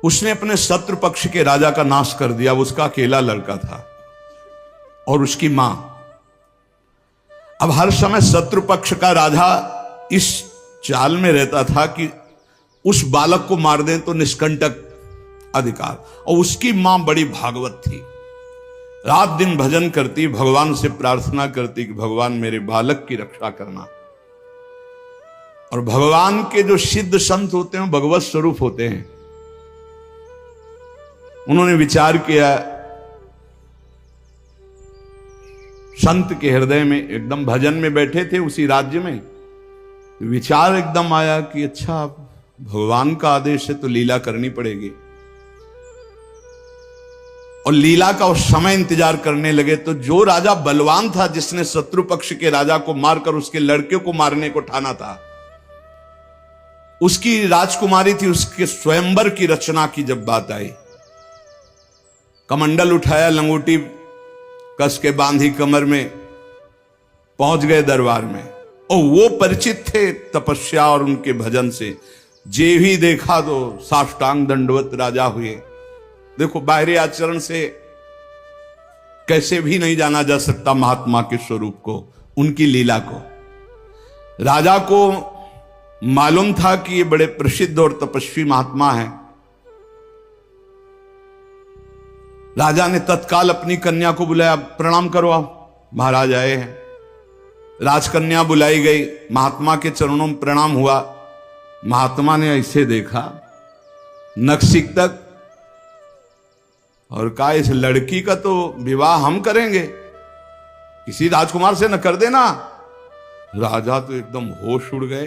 उसने अपने शत्रु पक्ष के राजा का नाश कर दिया। उसका अकेला लड़का था और उसकी मां। अब हर समय शत्रु पक्ष का राजा इस चाल में रहता था कि उस बालक को मार दें तो निष्कंटक अधिकार। और उसकी मां बड़ी भागवत थी, रात दिन भजन करती, भगवान से प्रार्थना करती कि भगवान मेरे बालक की रक्षा करना। और भगवान के जो सिद्ध संत होते हैं भगवत स्वरूप होते हैं। उन्होंने विचार किया, संत के हृदय में, एकदम भजन में बैठे थे उसी राज्य में, विचार एकदम आया कि अच्छा भगवान का आदेश है तो लीला करनी पड़ेगी। और लीला का उस समय इंतजार करने लगे। तो जो राजा बलवान था, जिसने शत्रु पक्ष के राजा को मारकर उसके लड़के को मारने को ठाना था, उसकी राजकुमारी थी, उसके स्वयंवर की रचना की जब बात आई, कमंडल उठाया, लंगोटी कस के बांधी कमर में, पहुंच गए दरबार में। और वो परिचित थे तपस्या और उनके भजन से। जे भी देखा तो साष्टांग दंडवत राजा हुए। देखो, बाहरी आचरण से कैसे भी नहीं जाना जा सकता महात्मा के स्वरूप को, उनकी लीला को। राजा को मालूम था कि ये बड़े प्रसिद्ध और तपस्वी महात्मा हैं। राजा ने तत्काल अपनी कन्या को बुलाया, प्रणाम करो आप, महाराज आए हैं। राजकन्या बुलाई गई, महात्मा के चरणों में प्रणाम हुआ। महात्मा ने ऐसे देखा नक्सिक तक और कहा, इस लड़की का तो विवाह हम करेंगे, किसी राजकुमार से न कर देना। राजा तो एकदम होश उड़ गए।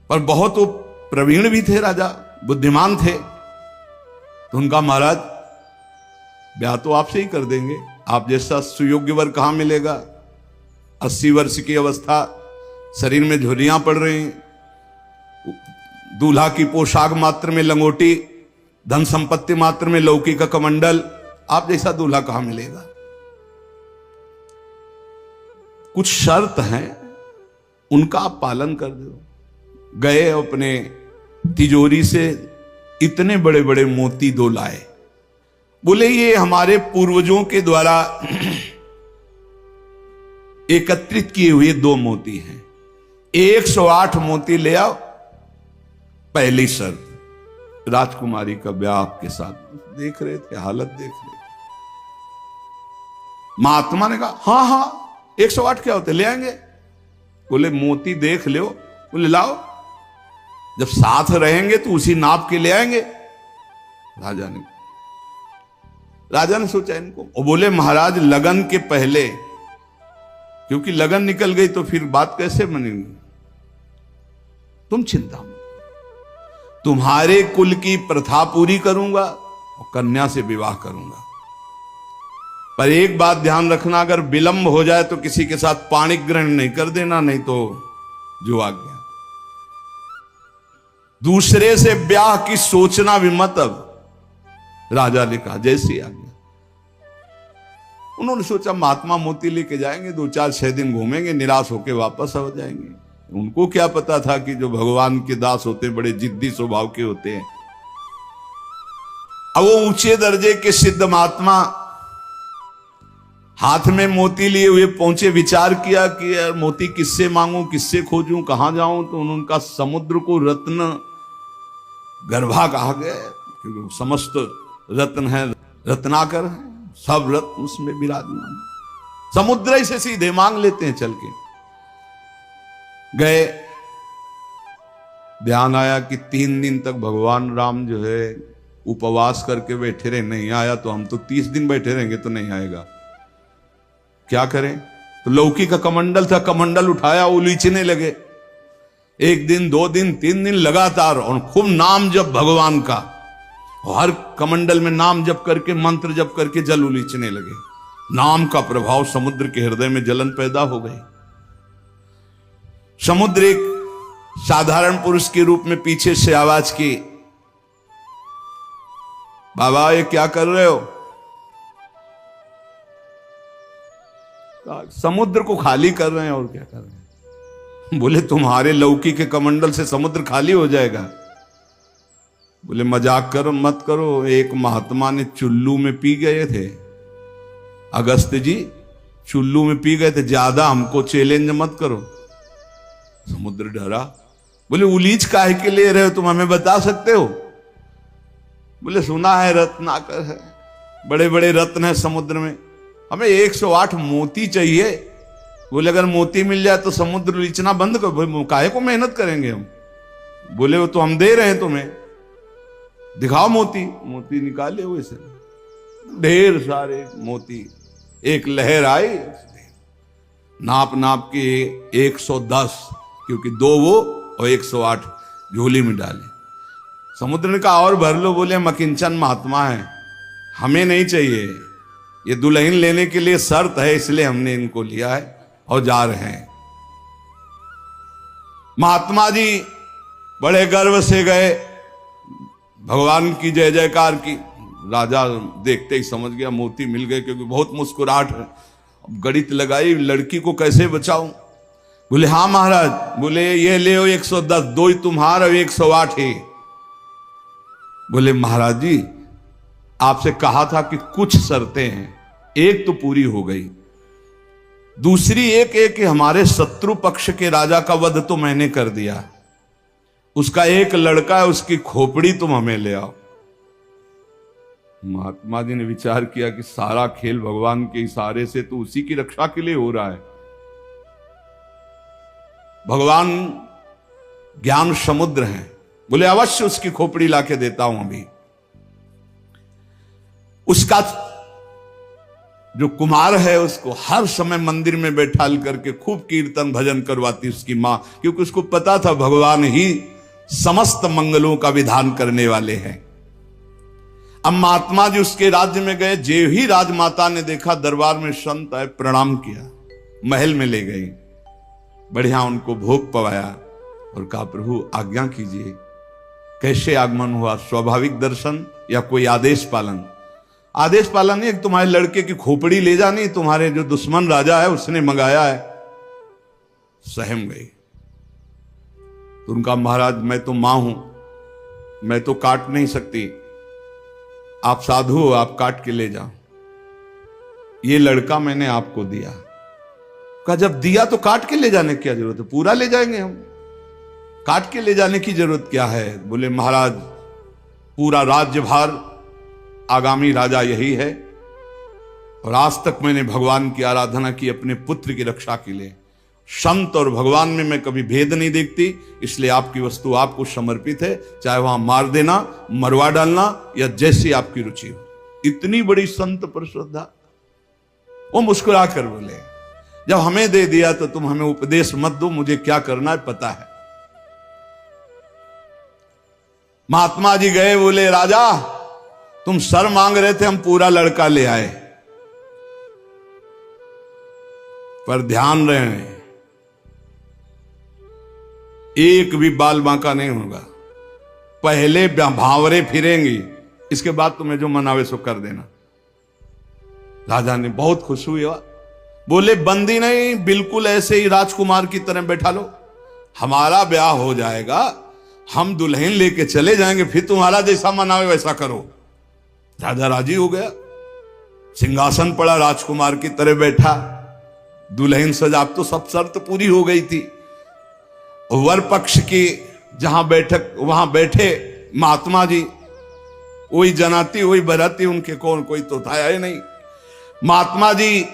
पर बहुत वो प्रवीण भी थे, राजा बुद्धिमान थे। तो उनका, महाराज ब्याह तो आपसे ही कर देंगे, आप जैसा सुयोग्य वर कहां मिलेगा। 80 वर्ष की अवस्था, शरीर में झुर्रियां पड़ रही, दूल्हा की पोशाक मात्र में लंगोटी, धन संपत्ति मात्र में लौकी का कमंडल, आप जैसा दूल्हा कहां मिलेगा। कुछ शर्त हैं, उनका आप पालन कर दो। गए, अपने तिजोरी से इतने बड़े बड़े मोती 2 लाए। बोले ये हमारे पूर्वजों के द्वारा एकत्रित किए हुए 2 मोती हैं, 108 मोती ले आओ। पहली शर्त, राजकुमारी का ब्याह आपके साथ। देख रहे थे, हालत देख रहे थे। महात्मा ने कहा, हाँ हाँ 108 क्या होते, ले आएंगे। बोले मोती देख लो। बोले लाओ, जब साथ रहेंगे तो उसी नाप के ले आएंगे। राजा ने सोचा इनको, और बोले महाराज लगन के पहले, क्योंकि लगन निकल गई तो फिर बात कैसे बनेगी। तुम चिंता मत, तुम्हारे कुल की प्रथा पूरी करूंगा और कन्या से विवाह करूंगा। पर एक बात ध्यान रखना, अगर विलंब हो जाए तो किसी के साथ पाणिक ग्रहण नहीं कर देना, नहीं तो जो आ गया। दूसरे से ब्याह की सोचना भी मत। अब राजा ने कहा, जैसी आ गया। उन्होंने सोचा महात्मा मोती लेके जाएंगे, 2-4-6 दिन घूमेंगे, निराश होके वापस आ जाएंगे। उनको क्या पता था कि जो भगवान के दास होते बड़े जिद्दी स्वभाव के होते हैं। अब वो ऊंचे दर्जे के सिद्ध महात्मा हाथ में मोती लिए हुए पहुंचे। विचार किया कि यार मोती किससे मांगूं, किससे खोजूं, कहां जाऊं। तो उनका समुद्र को रत्न गर्भा कहा गया, क्योंकि समस्त रत्न है, रत्नाकर है, सब रत्न उसमें विराजमान। समुद्र से सीधे मांग लेते हैं चल के। गए, ध्यान आया कि 3 दिन तक भगवान राम जो है उपवास करके बैठे रहे, नहीं आया तो हम तो 30 दिन बैठे रहेंगे तो नहीं आएगा, क्या करें। तो लौकी का कमंडल था, कमंडल उठाया, उलीचने लगे। 1 दिन 2 दिन 3 दिन लगातार, और खूब नाम जप भगवान का। हर कमंडल में नाम जप करके, मंत्र जप करके जल उलीचने लगे। नाम का प्रभाव समुद्र के हृदय में जलन पैदा हो गई। समुद्र एक साधारण पुरुष के रूप में पीछे से आवाज की, बाबा ये क्या कर रहे हो। समुद्र को खाली कर रहे हैं, और क्या कर रहे हैं। बोले तुम्हारे लौकी के कमंडल से समुद्र खाली हो जाएगा। बोले मजाक करो मत करो, एक महात्मा ने चुल्लू में पी गए थे, अगस्त जी चुल्लू में पी गए थे, ज्यादा हमको चैलेंज मत करो। समुद्र डरा, बोले उलीच काहे के ले रहे हो तुम, हमें बता सकते हो? बोले सुना है रत्नाकर है, बड़े बड़े रत्न है समुद्र में, हमें 108 मोती चाहिए। बोले अगर मोती मिल जाए तो समुद्र उलीचना बंद करो। काहे को मेहनत करेंगे हम? बोले वो तो हम दे रहे हैं तुम्हें, दिखाओ मोती। मोती निकाले हुए से ढेर सारे मोती, एक लहर आई, नाप नाप के 110, क्योंकि 2 वो और 108 झोली में डाले। समुद्र ने कहा और भर लो। बोले हम अकिंचन महात्मा है, हमें नहीं चाहिए, ये दुल्हन लेने के लिए शर्त है, इसलिए हमने इनको लिया है और जा रहे हैं। महात्मा जी बड़े गर्व से गए, भगवान की जय जयकार की। राजा देखते ही समझ गया मोती मिल गए, क्योंकि बहुत मुस्कुराहट है। अब गणित लगाई, लड़की को कैसे बचाऊं? बोले हाँ महाराज। बोले ये ले 110, 2 ही तुम्हारा 108 है। बोले महाराज जी आपसे कहा था कि कुछ शर्तें हैं, एक तो पूरी हो गई, दूसरी एक कि हमारे शत्रु पक्ष के राजा का वध तो मैंने कर दिया, उसका एक लड़का है, उसकी खोपड़ी तुम हमें ले आओ। महात्मा जी ने विचार किया कि सारा खेल भगवान के इशारे से तो उसी की रक्षा के लिए हो रहा है। भगवान ज्ञान समुद्र हैं। बोले अवश्य उसकी खोपड़ी लाके देता हूं अभी। उसका जो कुमार है उसको हर समय मंदिर में बैठाल करके खूब कीर्तन भजन करवाती उसकी मां, क्योंकि उसको पता था भगवान ही समस्त मंगलों का विधान करने वाले हैं। अब महात्मा जी उसके राज्य में गए, जो ही राजमाता ने देखा दरबार में संत आए, प्रणाम किया, महल में ले गई, बढ़िया उनको भोग पवाया और कहा प्रभु आज्ञा कीजिए, कैसे आगमन हुआ, स्वाभाविक दर्शन या कोई आदेश पालन? आदेश पालन नहीं, तुम्हारे लड़के की खोपड़ी ले जानी, तुम्हारे जो दुश्मन राजा है उसने मंगाया है। सहम गई। तो उनका महाराज मैं तो मां हूं, मैं तो काट नहीं सकती, आप साधु हो, आप काट के ले जाओ, ये लड़का मैंने आपको दिया। कहा जब दिया तो काट के ले जाने की क्या जरूरत है, पूरा ले जाएंगे हम, काट के ले जाने की जरूरत क्या है? बोले महाराज पूरा राज्यभार आगामी राजा यही है, और आज तक मैंने भगवान की आराधना की अपने पुत्र की रक्षा के लिए। संत और भगवान में मैं कभी भेद नहीं देखती, इसलिए आपकी वस्तु आपको समर्पित है, चाहे वहां मार देना, मरवा डालना या जैसी आपकी रुचि हो। इतनी बड़ी संत पर श्रद्धा। वो मुस्कुरा कर बोले जब हमें दे दिया तो तुम हमें उपदेश मत दो, मुझे क्या करना है पता है। महात्मा जी गए, बोले राजा तुम सर मांग रहे थे, हम पूरा लड़का ले आए, पर ध्यान रहे एक भी बाल बांका नहीं होगा, पहले भांवरे फिरेंगी, इसके बाद तुम्हें जो मनावे सो कर देना। राजा ने बहुत खुश हुई, बोले बंदी नहीं, बिल्कुल ऐसे ही राजकुमार की तरह बैठा लो, हमारा ब्याह हो जाएगा, हम दुल्हन लेके चले जाएंगे, फिर तुम्हारा जैसा मनावे वैसा करो। राजा राजी हो गया, सिंहासन पड़ा, राजकुमार की तरह बैठा, दुल्हन सजा, तो सब शर्त पूरी हो गई थी। वर पक्ष की जहां बैठक वहां बैठे महात्मा जी, वही जनाती वही बराती, उनके कौन कोई तो था ही नहीं। महात्मा जी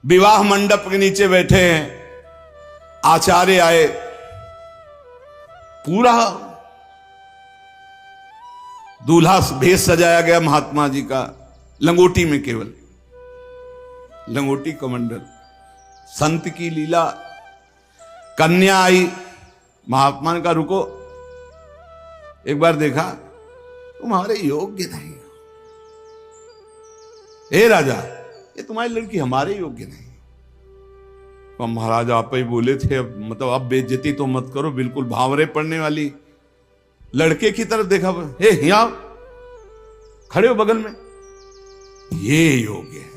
विवाह मंडप के नीचे बैठे हैं, आचार्य आए, पूरा दूल्हा भेष सजाया गया महात्मा जी का, लंगोटी में, केवल लंगोटी कमंडल, संत की लीला। कन्या आई, महात्मा ने कहा रुको, एक बार देखा तुम्हारे योग्य नहीं हो, हे राजा ये तुम्हारी लड़की हमारे योग्य नहीं। तो महाराज आप ही बोले थे, अब मतलब अब बेइज्जती तो मत करो, बिल्कुल भावरे पड़ने वाली। लड़के की तरफ देखा, हे यहाँ खड़े हो बगल में, ये योग्य है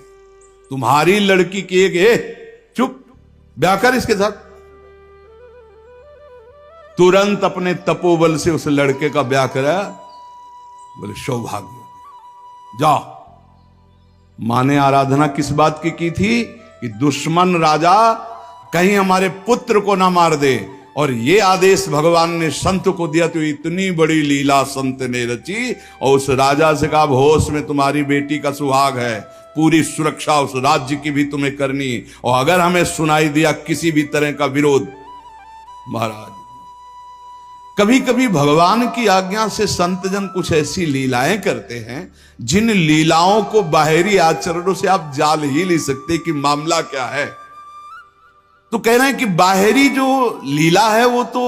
तुम्हारी लड़की की एक, चुप, ब्याह कर इसके साथ। तुरंत अपने तपोबल से उस लड़के का ब्याह कराया। बोले सौभाग्य, जाओ। मां ने आराधना किस बात की थी कि दुश्मन राजा कहीं हमारे पुत्र को ना मार दे, और ये आदेश भगवान ने संत को दिया। तो इतनी बड़ी लीला संत ने रची, और उस राजा से कहा होश में तुम्हारी बेटी का सुहाग है, पूरी सुरक्षा उस राज्य की भी तुम्हें करनी, और अगर हमें सुनाई दिया किसी भी तरह का विरोध, महाराज। कभी कभी भगवान की आज्ञा से संतजन कुछ ऐसी लीलाएं करते हैं जिन लीलाओं को बाहरी आचरणों से आप जान ही नहीं सकते कि मामला क्या है। तो कह रहे हैं कि बाहरी जो लीला है वो तो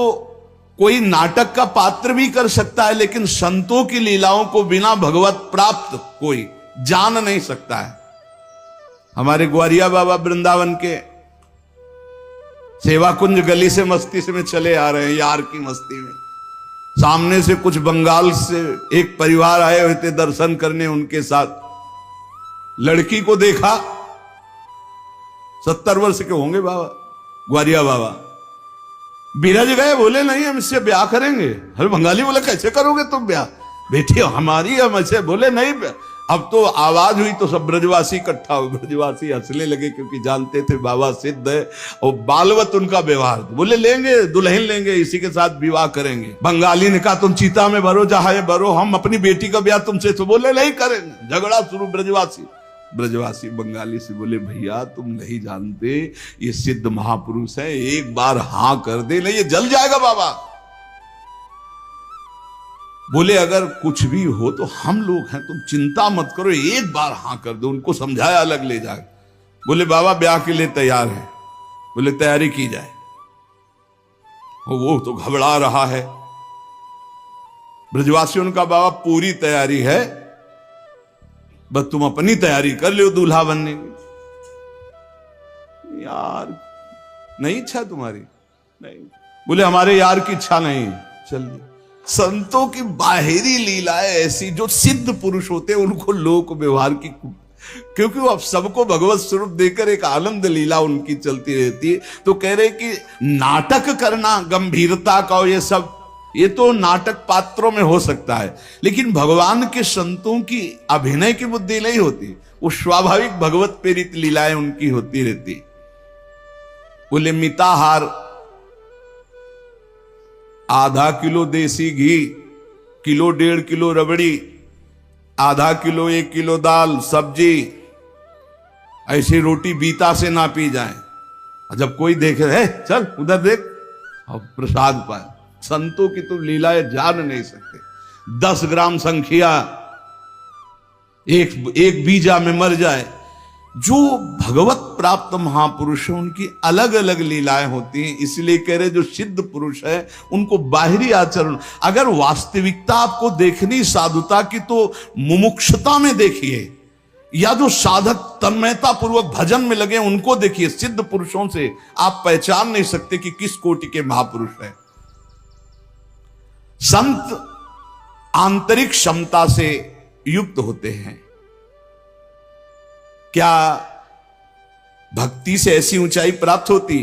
कोई नाटक का पात्र भी कर सकता है, लेकिन संतों की लीलाओं को बिना भगवत प्राप्त कोई जान नहीं सकता है। हमारे ग्वारिया बाबा वृंदावन के सेवा कुंज गली से मस्ती से में चले आ रहे हैं, यार की मस्ती में। सामने से कुछ बंगाल से एक परिवार आए हुए थे दर्शन करने, उनके साथ लड़की को देखा। 70 वर्ष के होंगे बाबा, ग्वारिया बाबा। बिरज गए, बोले नहीं हम इससे ब्याह करेंगे। अरे बंगाली बोले कैसे करोगे तुम ब्याह, बेटी हमारी हम ऐसे। बोले नहीं। अब तो आवाज हुई तो सब ब्रजवासी इकट्ठा हुए। ब्रजवासी हंसने लगे क्योंकि जानते थे बाबा सिद्ध है और बालवत उनका व्यवहार। बोले लेंगे, दुल्हन लेंगे, इसी के साथ विवाह करेंगे। बंगाली ने कहा तुम चीता में भरो, जहां भरो, हम अपनी बेटी का ब्याह तुमसे। तो बोले नहीं करेंगे। झगड़ा शुरू। ब्रजवासी बंगाली से बोले भैया तुम नहीं जानते, ये सिद्ध महापुरुष है, एक बार हां कर दे, नहीं ये जल जाएगा बाबा। बोले अगर कुछ भी हो तो हम लोग हैं, तुम चिंता मत करो, एक बार हां कर दो। उनको समझाया, अलग ले जाए। बोले बाबा ब्याह के लिए तैयार है। बोले तैयारी की जाए। वो तो घबरा रहा है। ब्रजवासियों का बाबा पूरी तैयारी है, बस तुम अपनी तैयारी कर लो दूल्हा बनने की। यार नहीं इच्छा तुम्हारी? नहीं। बोले हमारे यार की इच्छा नहीं। चलिए। संतों की बाहरी लीलाएं ऐसी, जो सिद्ध पुरुष होते हैं उनको लोक व्यवहार की, क्योंकि वो अब सबको भगवत स्वरूप देकर एक आनंद लीला उनकी चलती रहती है। तो कह रहे कि नाटक करना गंभीरता का, ये सब ये तो नाटक पात्रों में हो सकता है, लेकिन भगवान के संतों की अभिनय की बुद्धि नहीं होती, वो स्वाभाविक भगवत प्रेरित लीलाएं उनकी होती रहती। बोले मिताहार, आधा किलो देसी घी, किलो 1.5 किलो रबड़ी, आधा किलो 1 किलो दाल सब्जी, ऐसी रोटी बीता से ना पी जाए। जब कोई देखे है चल उधर देख, और प्रसाद पाए। संतों की तो लीलाएं जान नहीं सकते। 10 ग्राम संख्या एक बीजा में मर जाए। जो भगवत प्राप्त महापुरुष है उनकी अलग अलग लीलाएं होती हैं। इसलिए कह रहे जो सिद्ध पुरुष है उनको बाहरी आचरण, अगर वास्तविकता आपको देखनी साधुता की तो मुमुक्षुता में देखिए, या जो साधक तन्मयता पूर्वक भजन में लगे उनको देखिए। सिद्ध पुरुषों से आप पहचान नहीं सकते कि किस कोटि के महापुरुष है। संत आंतरिक क्षमता से युक्त होते हैं। क्या भक्ति से ऐसी ऊंचाई प्राप्त होती?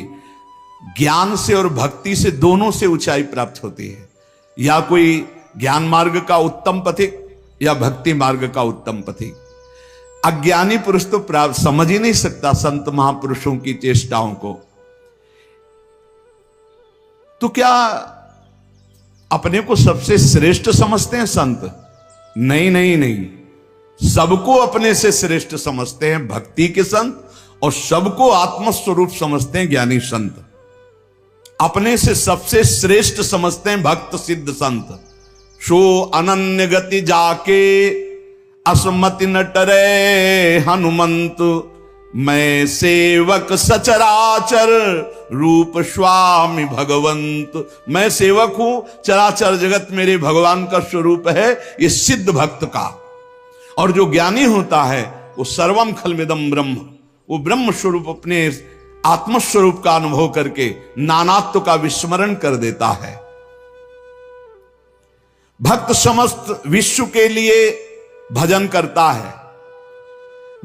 ज्ञान से और भक्ति से, दोनों से ऊंचाई प्राप्त होती है। या कोई ज्ञान मार्ग का उत्तम पथिक या भक्ति मार्ग का उत्तम पथिक। अज्ञानी पुरुष तो प्राप्त समझ ही नहीं सकता संत महापुरुषों की चेष्टाओं को। तो क्या अपने को सबसे श्रेष्ठ समझते हैं संत? नहीं नहीं नहीं, सबको अपने से श्रेष्ठ समझते हैं भक्ति के संत, और सबको आत्मस्वरूप समझते हैं ज्ञानी संत। अपने से सबसे श्रेष्ठ समझते हैं भक्त सिद्ध संत। सो अनन्य गति जाके असमति न टरे हनुमंत, मैं सेवक सचराचर रूप स्वामी भगवंत। मैं सेवक हूं, चराचर जगत मेरे भगवान का स्वरूप है, ये सिद्ध भक्त का। और जो ज्ञानी होता है वो सर्वम खलमिदम ब्रह्म, वो ब्रह्म स्वरूप अपने आत्मस्वरूप का अनुभव करके नानात्व का विस्मरण कर देता है। भक्त समस्त विश्व के लिए भजन करता है।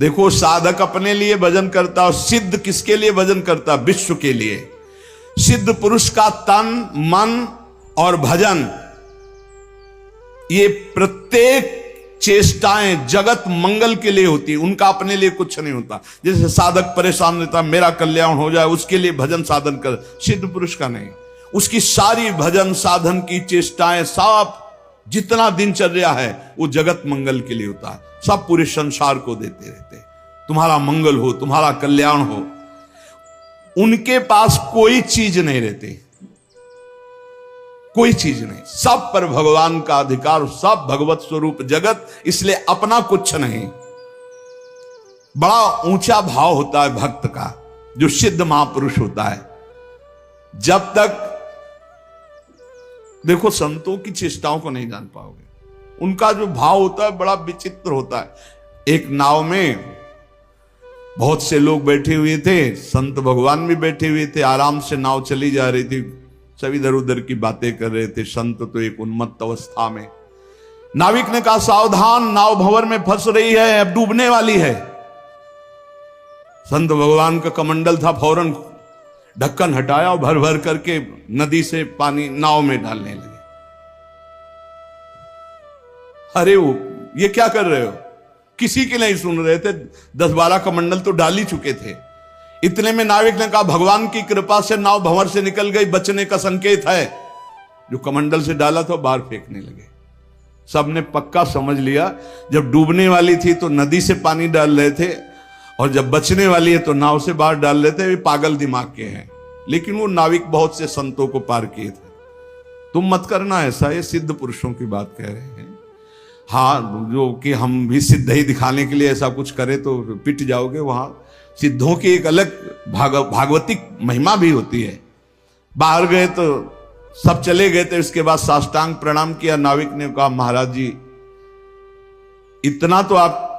देखो साधक अपने लिए भजन करता है, और सिद्ध किसके लिए भजन करता? विश्व के लिए। सिद्ध पुरुष का तन मन और भजन, ये प्रत्येक चेष्टाएं जगत मंगल के लिए होती है, उनका अपने लिए कुछ नहीं होता। जैसे साधक परेशान रहता, मेरा कल्याण हो जाए, उसके लिए भजन साधन कर, सिद्ध पुरुष का नहीं। उसकी सारी भजन साधन की चेष्टाएं, सब जितना दिनचर्या है वो जगत मंगल के लिए होता है, सब पूरे संसार को देते रहते, तुम्हारा मंगल हो, तुम्हारा कल्याण हो। उनके पास कोई चीज नहीं रहती, कोई चीज नहीं, सब पर भगवान का अधिकार, सब भगवत स्वरूप जगत, इसलिए अपना कुछ नहीं। बड़ा ऊंचा भाव होता है भक्त का, जो सिद्ध महापुरुष होता है। जब तक देखो संतों की चेष्टाओं को नहीं जान पाओगे, उनका जो भाव होता है बड़ा विचित्र होता है। एक नाव में बहुत से लोग बैठे हुए थे, संत भगवान भी बैठे हुए थे, आराम से नाव चली जा रही थी, सब इधर उधर की बातें कर रहे थे। संत तो एक उन्मत्त अवस्था में। नाविक ने कहा, सावधान, नाव भंवर में फंस रही है, अब डूबने वाली है। संत भगवान का कमंडल था, फौरन ढक्कन हटाया और भर भर करके नदी से पानी नाव में डालने लगे। अरे वो ये क्या कर रहे हो? किसी के नहीं सुन रहे थे, 10-12 कमंडल तो डाल ही चुके थे। इतने में नाविक ने कहा, भगवान की कृपा से नाव भंवर से निकल गई, बचने का संकेत है। जो कमंडल से डाला था बाहर फेंकने लगे। सबने पक्का समझ लिया, जब डूबने वाली थी तो नदी से पानी डाल रहे थे, और जब बचने वाली है तो नाव से बाहर डाल रहे थे। वे पागल दिमाग के हैं, लेकिन वो नाविक बहुत से संतों को पार किए थे। तुम मत करना ऐसा, ये सिद्ध पुरुषों की बात कह रहे हैं। हाँ, जो कि हम भी सिद्ध ही दिखाने के लिए ऐसा कुछ करें तो पिट जाओगे। वहां सिद्धों की एक अलग भागवतिक महिमा भी होती है। बाहर गए तो सब चले गए थे, उसके बाद साष्टांग प्रणाम किया। नाविक ने कहा, महाराज जी इतना तो आप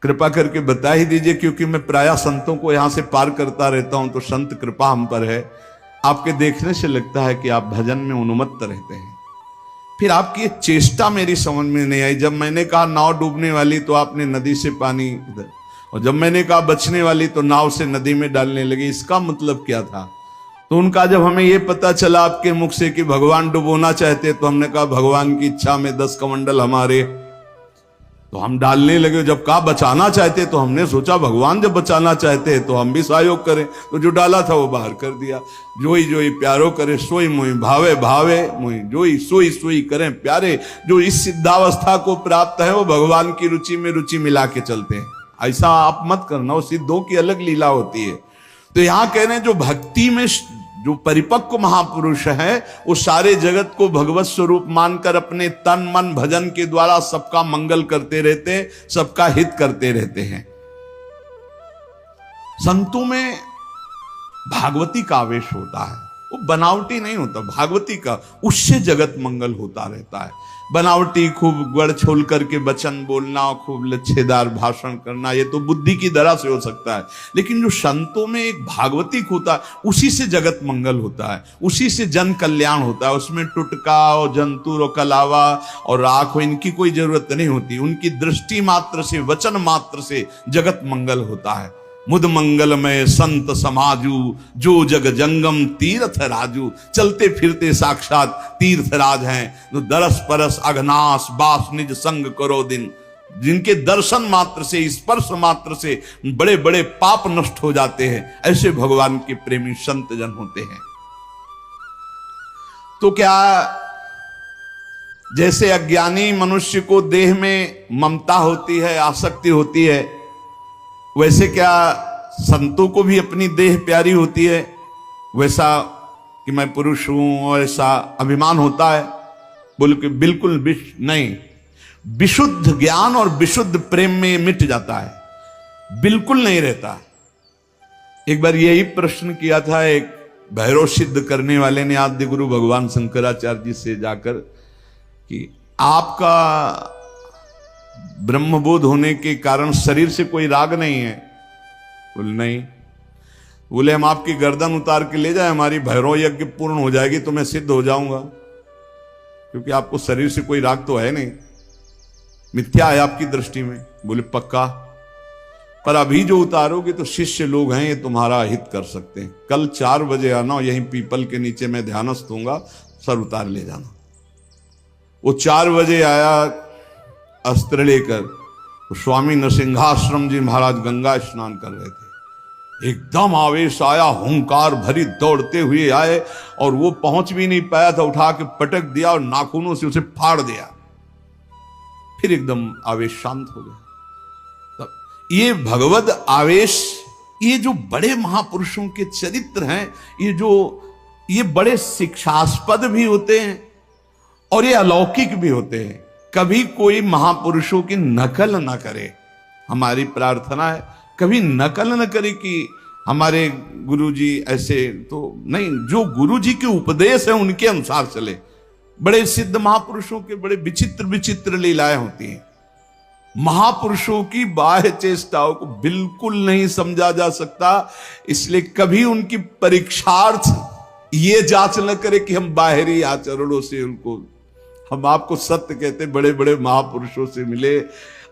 कृपा करके बता ही दीजिए, क्योंकि मैं प्रायः संतों को यहां से पार करता रहता हूं, तो संत कृपा हम पर है। आपके देखने से लगता है कि आप भजन में उन्मत्त रहते हैं। फिर आपकी ये चेष्टा मेरी समझ में नहीं आई। जब मैंने कहा नाव डूबने वाली तो आपने नदी से पानी इधर, और जब मैंने कहा बचने वाली तो नाव से नदी में डालने लगे। इसका मतलब क्या था? तो उनका जब हमें यह पता चला आपके मुख से कि भगवान डुबोना चाहते, तो हमने कहा भगवान की इच्छा में 10 कमंडल हमारे, तो हम डालने लगे। जब कहा बचाना चाहते तो हमने सोचा भगवान जब बचाना चाहते हैं तो हम भी सहयोग करें, तो जो डाला था वो बाहर कर दिया। जोई जोई प्यारो करे सोई मोई भावे भावे मोई, जोई सोई सोई करें प्यारे। जो इस सिद्धावस्था को प्राप्त है वो भगवान की रुचि में रुचि मिला के चलते हैं। ऐसा आप मत करना, वो सिद्धों की अलग लीला होती है। तो यहां कह रहे हैं जो भक्ति में जो परिपक्व महापुरुष है वो सारे जगत को भगवत स्वरूप मानकर अपने तन मन भजन के द्वारा सबका मंगल करते रहते हैं, सबका हित करते रहते हैं। संतों में भागवती का आवेश होता है, वो बनावटी नहीं होता। भागवती का, उससे जगत मंगल होता रहता है। बनावटी खूब गढ़ छोल करके वचन बोलना, खूब लच्छेदार भाषण करना, ये तो बुद्धि की दरा से हो सकता है। लेकिन जो संतों में एक भागवतिक होता है, उसी से जगत मंगल होता है, उसी से जन कल्याण होता है। उसमें टुटका और जंतुर और कलावा और राख हो, इनकी कोई जरूरत नहीं होती। उनकी दृष्टि मात्र से, वचन मात्र से जगत मंगल होता है। मुद मंगलमय संत समाजू, जो जग जंगम तीर्थ राजू। चलते फिरते साक्षात तीर्थराज हैं, जो दरस परस अघनाश बास निज संग करो दिन। जिनके दर्शन मात्र से, स्पर्श मात्र से बड़े बड़े पाप नष्ट हो जाते हैं, ऐसे भगवान के प्रेमी संत जन होते हैं। तो क्या जैसे अज्ञानी मनुष्य को देह में ममता होती है, आसक्ति होती है, वैसे क्या संतों को भी अपनी देह प्यारी होती है? वैसा कि मैं पुरुष हूं और ऐसा अभिमान होता है? बोल के बिल्कुल नहीं। विशुद्ध ज्ञान और विशुद्ध प्रेम में मिट जाता है, बिल्कुल नहीं रहता। एक बार यही प्रश्न किया था एक भैरव सिद्ध करने वाले ने आद्य गुरु भगवान शंकराचार्य जी से जाकर कि आपका ब्रह्मबोध होने के कारण शरीर से कोई राग नहीं है? बोले नहीं। बोले हम आपकी गर्दन उतार के ले जाए, हमारी भैरव यज्ञ पूर्ण हो जाएगी तो मैं सिद्ध हो जाऊंगा, क्योंकि आपको शरीर से कोई राग तो है नहीं, मिथ्या है आपकी दृष्टि में। बोले पक्का, पर अभी जो उतारोगे तो शिष्य लोग हैं, ये तुम्हारा हित कर सकते हैं। कल 4 बजे आना, यहीं पीपल के नीचे मैं ध्यानस्थ होऊंगा, सर उतार ले जाना। वो 4 बजे आया अस्त्र लेकर, तो स्वामी नरसिंहाश्रम जी महाराज गंगा स्नान कर रहे थे। एकदम आवेश आया, हुंकार भरी दौड़ते हुए आए और वो पहुंच भी नहीं पाया था, उठा के पटक दिया और नाखूनों से उसे फाड़ दिया। फिर एकदम आवेश शांत हो गया। तब ये भगवत आवेश, ये जो बड़े महापुरुषों के चरित्र हैं, ये बड़े शिक्षास्पद भी होते हैं और ये अलौकिक भी होते हैं। कभी कोई महापुरुषों की नकल ना करे, हमारी प्रार्थना है कभी नकल न करे कि हमारे गुरुजी ऐसे, तो नहीं, जो गुरुजी के उपदेश है उनके अनुसार चले। बड़े सिद्ध महापुरुषों के बड़े विचित्र विचित्र लीलाएं होती हैं। महापुरुषों की बाह्य चेष्टाओं को बिल्कुल नहीं समझा जा सकता, इसलिए कभी उनकी परीक्षार्थ ये जांच न करे कि हम बाहरी आचरणों से उनको, हम आपको सत्य कहते, बड़े बड़े महापुरुषों से मिले,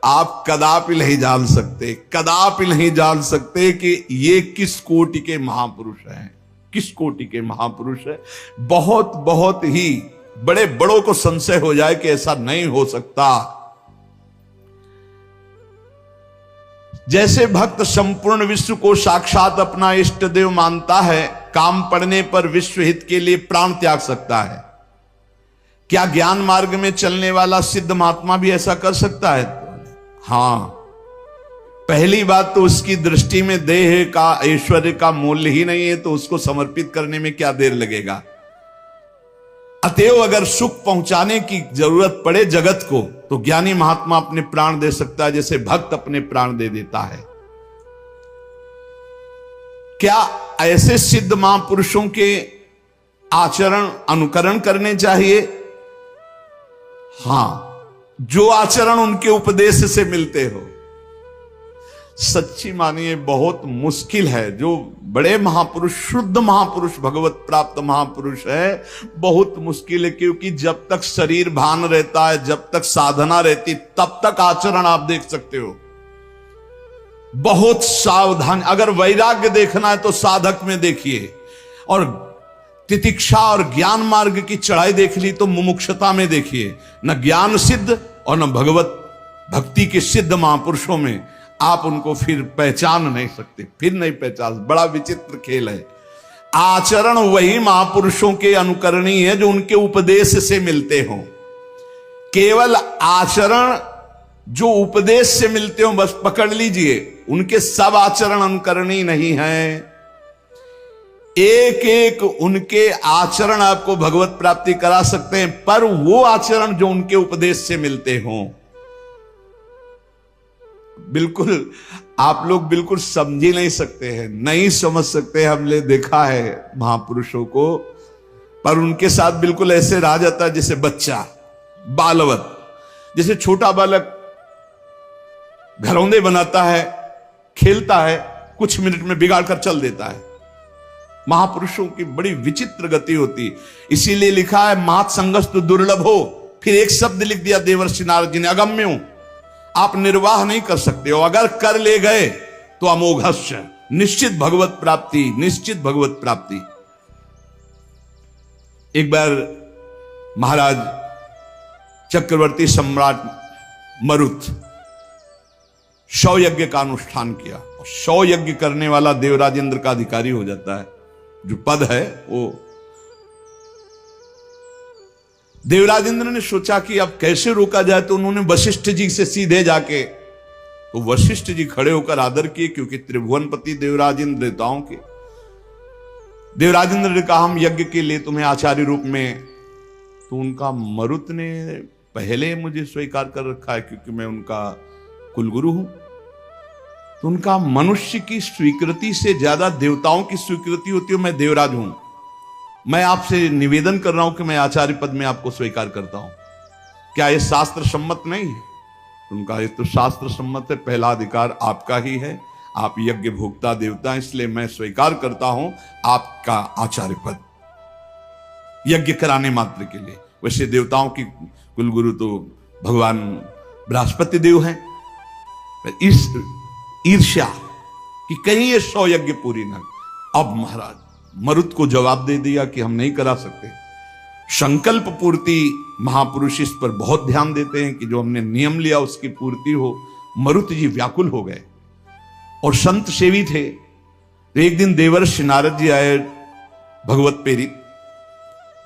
आप कदापि नहीं जान सकते, कदापि नहीं जान सकते कि ये किस कोटि के महापुरुष हैं, किस कोटि के महापुरुष है। बहुत बहुत ही बड़े बड़ों को संशय हो जाए कि ऐसा नहीं हो सकता। जैसे भक्त संपूर्ण विश्व को साक्षात अपना इष्ट देव मानता है, काम पड़ने पर विश्व हित के लिए प्राण त्याग सकता है, क्या ज्ञान मार्ग में चलने वाला सिद्ध महात्मा भी ऐसा कर सकता है? हां, पहली बात तो उसकी दृष्टि में देह का, ऐश्वर्य का मूल्य ही नहीं है, तो उसको समर्पित करने में क्या देर लगेगा। अतएव अगर सुख पहुंचाने की जरूरत पड़े जगत को, तो ज्ञानी महात्मा अपने प्राण दे सकता है, जैसे भक्त अपने प्राण दे देता है। क्या ऐसे सिद्ध महापुरुषों के आचरण अनुकरण करने चाहिए? हां, जो आचरण उनके उपदेश से मिलते हो। सच्ची मानिए बहुत मुश्किल है, जो बड़े महापुरुष, शुद्ध महापुरुष, भगवत प्राप्त महापुरुष है, बहुत मुश्किल है, क्योंकि जब तक शरीर भान रहता है, जब तक साधना रहती, तब तक आचरण आप देख सकते हो। बहुत सावधान, अगर वैराग्य देखना है तो साधक में देखिए, और तितिक्षा और ज्ञान मार्ग की चढ़ाई देख ली तो मुमुक्षता में देखिए। न ज्ञान सिद्ध और न भगवत भक्ति के सिद्ध महापुरुषों में आप उनको फिर पहचान नहीं सकते, फिर नहीं पहचान। बड़ा विचित्र खेल है। आचरण वही महापुरुषों के अनुकरणीय है जो उनके उपदेश से मिलते हों। केवल आचरण जो उपदेश से मिलते हो बस पकड़ लीजिए, उनके सब आचरण अनुकरणीय नहीं है। एक एक उनके आचरण आपको भगवत प्राप्ति करा सकते हैं, पर वो आचरण जो उनके उपदेश से मिलते हों, बिल्कुल आप लोग बिल्कुल समझ ही नहीं सकते हैं, नहीं समझ सकते। हमने देखा है महापुरुषों को, पर उनके साथ बिल्कुल ऐसे रहा जाता है जैसे बच्चा, बालवत, जैसे छोटा बालक घरौंदे बनाता है, खेलता है, कुछ मिनट में बिगाड़ कर चल देता है। महापुरुषों की बड़ी विचित्र गति होती, इसीलिए लिखा है मात संगस्त दुर्लभ हो। फिर एक शब्द लिख दिया देवर्षि नारद जी ने, अगम्यो, आप निर्वाह नहीं कर सकते हो, अगर कर ले गए तो अमोघस्य, निश्चित भगवत प्राप्ति, निश्चित भगवत प्राप्ति। एक बार महाराज चक्रवर्ती सम्राट मरुत 100 यज्ञ का अनुष्ठान किया, 100 यज्ञ करने वाला देवराज इंद्र का अधिकारी हो जाता है। जो पद है वो, देवराज इंद्र ने सोचा कि अब कैसे रोका जाए, तो उन्होंने वशिष्ठ जी से सीधे जाके, तो वशिष्ठ जी खड़े होकर आदर किए, क्योंकि त्रिभुवनपति देवराज इंद्र देवताओं के। देवराज इंद्र ने कहा हम यज्ञ के लिए तुम्हें आचार्य रूप में, तो उनका मरुत ने पहले मुझे स्वीकार कर रखा है क्योंकि मैं उनका कुलगुरु हूं। तो उनका मनुष्य की स्वीकृति से ज्यादा देवताओं की स्वीकृति होती है, मैं देवराज हूं, मैं आपसे निवेदन कर रहा हूं कि मैं आचार्य पद में आपको स्वीकार करता हूं, क्या यह शास्त्र सम्मत नहीं है? उनका ये तो शास्त्र सम्मत है, पहला अधिकार आपका ही है, आप यज्ञ भोक्ता देवता, इसलिए मैं स्वीकार करता हूं आपका आचार्य पद, यज्ञ कराने मात्र के लिए। वैसे देवताओं की कुलगुरु तो भगवान बृहस्पति देव हैं। इस ईर्ष्या कि कहीं ये 100 यज्ञ पूरी न, अब महाराज मरुत को जवाब दे दिया कि हम नहीं करा सकते। संकल्प पूर्ति महापुरुष इस पर बहुत ध्यान देते हैं कि जो हमने नियम लिया उसकी पूर्ति हो। मरुत जी व्याकुल हो गए और संत सेवी थे। तो एक दिन देवर्षि नारद जी आए भगवत प्रेरित।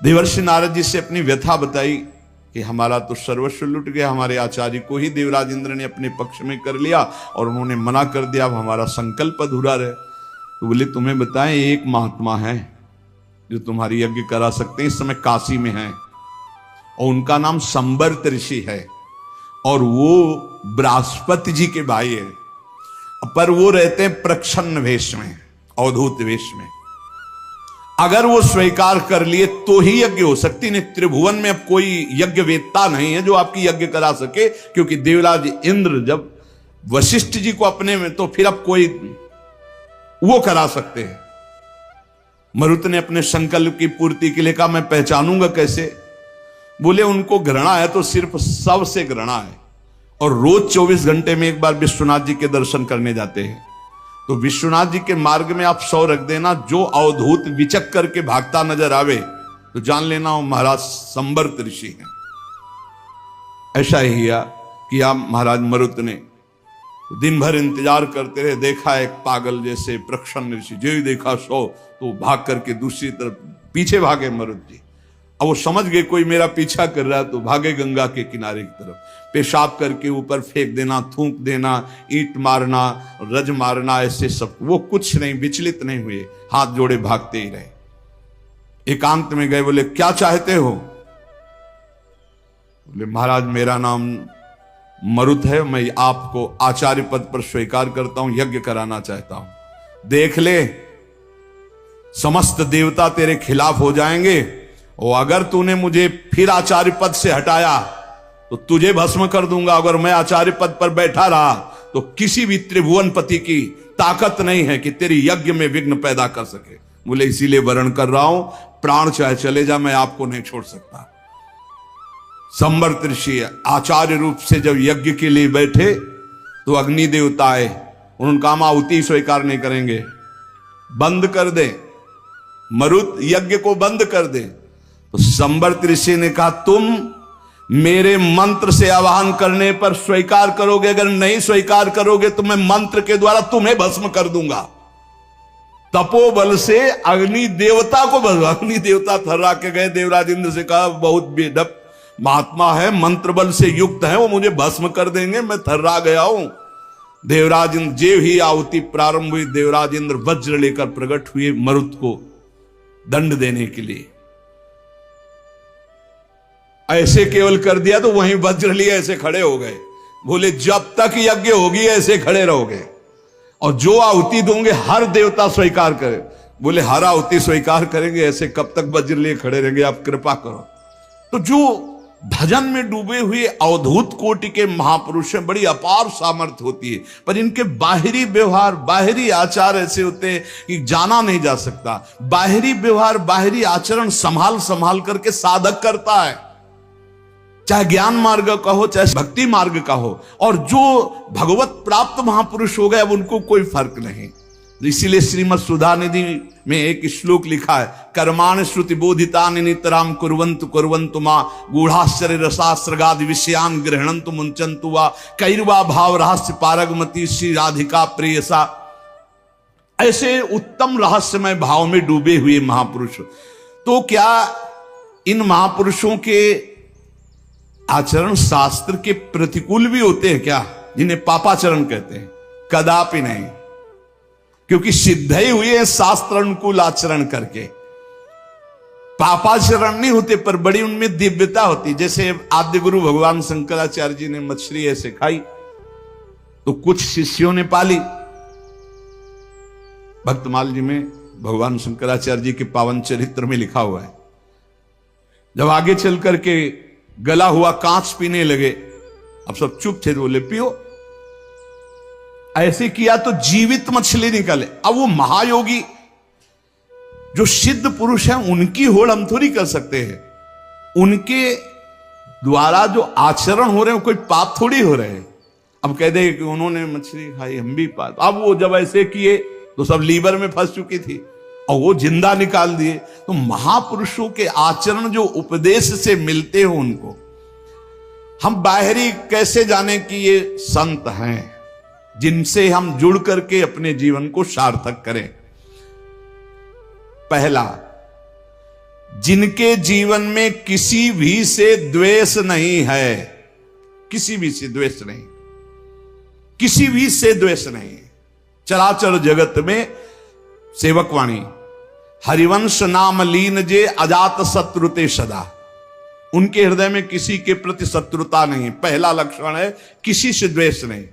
देवर्षि नारद जी से अपनी व्यथा बताई कि हमारा तो सर्वस्व लुट गया, हमारे आचार्य को ही देवराज इंद्र ने अपने पक्ष में कर लिया और उन्होंने मना कर दिया, अब हमारा संकल्प अधूरा रहे। तो बोले तुम्हें बताएं, एक महात्मा है जो तुम्हारी यज्ञ करा सकते हैं, इस समय काशी में है और उनका नाम संबर्त ऋषि है और वो बृहस्पति जी के भाई है, पर वो रहते हैं प्रच्छन्न वेश में, अवधूत वेश में। अगर वो स्वीकार कर लिए तो ही यज्ञ हो सकती, नहीं त्रिभुवन में अब कोई यज्ञ वेत्ता नहीं है जो आपकी यज्ञ करा सके, क्योंकि देवराज इंद्र जब वशिष्ठ जी को अपने में, तो फिर अब कोई वो करा सकते हैं। मरुत ने अपने संकल्प की पूर्ति के लिए कहा मैं पहचानूंगा कैसे? बोले उनको घृणा है तो सिर्फ सबसे घृणा है और रोज 24 घंटे में एक बार विश्वनाथ जी के दर्शन करने जाते हैं। तो विश्वनाथ जी के मार्ग में आप 100 रख देना, जो अवधूत विचक करके भागता नजर आवे तो जान लेना वो महाराज संबर्त ऋषि हैं। ऐसा ही किया महाराज मरुत ने। दिन भर इंतजार करते रहे, देखा एक पागल जैसे प्रच्छन्न ऋषि, जो ही देखा 100 तो भाग करके दूसरी तरफ पीछे भागे मरुत जी। अब वो समझ गए कोई मेरा पीछा कर रहा है, तो भागे गंगा के किनारे की तरफ। पेशाब करके ऊपर फेंक देना, थूक देना, ईंट मारना, रज मारना, ऐसे सब। वो कुछ नहीं, विचलित नहीं हुए, हाथ जोड़े भागते ही रहे। एकांत में गए, बोले क्या चाहते हो? बोले महाराज मेरा नाम मरुत है, मैं आपको आचार्य पद पर स्वीकार करता हूं, यज्ञ कराना चाहता हूं। देख ले, समस्त देवता तेरे खिलाफ हो जाएंगे और अगर तूने मुझे फिर आचार्य पद से हटाया तो तुझे भस्म कर दूंगा। अगर मैं आचार्य पद पर बैठा रहा तो किसी भी त्रिभुवनपति की ताकत नहीं है कि तेरी यज्ञ में विघ्न पैदा कर सके। बोले इसीलिए वर्ण कर रहा हूं, प्राण चाहे चले जा, मैं आपको नहीं छोड़ सकता। संबर्त ऋषि आचार्य रूप से जब यज्ञ के लिए बैठे तो अग्नि देवता आए, उन्होंने कहा हम आहुति स्वीकार नहीं करेंगे, बंद कर दे, मरुत यज्ञ को बंद कर दे। तो संबर्त ऋषि ने कहा तुम मेरे मंत्र से आवाहन करने पर स्वीकार करोगे, अगर नहीं स्वीकार करोगे तो मैं मंत्र के द्वारा तुम्हें भस्म कर दूंगा। तपोबल से अग्नि देवता को, अग्नि देवता थर्रा के गए, देवराज इंद्र से कहा बहुत बेढप महात्मा है, मंत्र बल से युक्त है, वो मुझे भस्म कर देंगे, मैं थर्रा गया हूं। देवराज इंद्र जेव ही आहुति प्रारंभ हुई, देवराज इंद्र वज्र लेकर प्रकट हुए मरुत को दंड देने के लिए। ऐसे केवल कर दिया तो वहीं वज्र लिए ऐसे खड़े हो गए। बोले जब तक यज्ञ होगी ऐसे खड़े रहोगे और जो आहुति दोगे हर देवता स्वीकार करे। बोले हर आहुति स्वीकार करेंगे, ऐसे कब तक वज्र लिए खड़े रहेंगे, आप कृपा करो। तो जो भजन में डूबे हुए अवधूत कोटि के महापुरुष हैं, बड़ी अपार सामर्थ्य होती है, पर इनके बाहरी व्यवहार, बाहरी आचार ऐसे होते हैं कि जाना नहीं जा सकता। बाहरी व्यवहार, बाहरी आचरण संभाल संभाल करके साधक करता है, चाहे ज्ञान मार्ग का हो चाहे भक्ति मार्ग का हो। और जो भगवत प्राप्त महापुरुष हो गए अब उनको कोई फर्क नहीं। इसीलिए श्रीमद् सुधा निधि में एक श्लोक लिखा है, कर्माण श्रुति बोधितानि नितराम कुर्वन्तु कुर्वन्तु मां गूढ़ाश्चर्य रसास्रगादि विषयान गृह्णन्तु मुंचन्तु वा कैर्वा भाव रहस्य पारगमती श्री राधिका प्रेयसा। ऐसे उत्तम रहस्यमय भाव में डूबे हुए महापुरुष। तो क्या इन महापुरुषों के आचरण शास्त्र के प्रतिकूल भी होते हैं क्या, जिन्हें पापाचरण कहते हैं? कदापि नहीं, क्योंकि सिद्ध ही हुए हैं शास्त्र अनुकूल आचरण करके। पापाचरण नहीं होते पर बड़ी उनमें दिव्यता होती। जैसे आद्य गुरु भगवान शंकराचार्य जी ने मछली ऐसे खाई तो कुछ शिष्यों ने पाली। भक्तमाल जी में भगवान शंकराचार्य जी के पावन चरित्र में लिखा हुआ है, जब आगे चल करके गला हुआ कांच पीने लगे, अब सब चुप थे, बोले पियो। ऐसे किया तो जीवित मछली निकले। अब वो महायोगी जो सिद्ध पुरुष हैं उनकी होड़ हम थोड़ी कर सकते हैं, उनके द्वारा जो आचरण हो रहे हैं कोई पाप थोड़ी हो रहे हैं। अब कह दे कि उन्होंने मछली खाई हम भी पाप। अब वो जब ऐसे किए तो सब लीवर में फंस चुकी थी और वो जिंदा निकाल दिए। तो महापुरुषों के आचरण जो उपदेश से मिलते हो उनको हम बाहरी कैसे जाने कि ये संत हैं जिनसे हम जुड़ करके अपने जीवन को सार्थक करें। पहला, जिनके जीवन में किसी भी से द्वेष नहीं है, किसी भी से द्वेष नहीं, किसी भी से द्वेष नहीं। चराचर जगत में सेवकवाणी हरिवंश नाम लीन जे अजात शत्रुते सदा, उनके हृदय में किसी के प्रति शत्रुता नहीं। पहला लक्षण है किसी से द्वेष नहीं।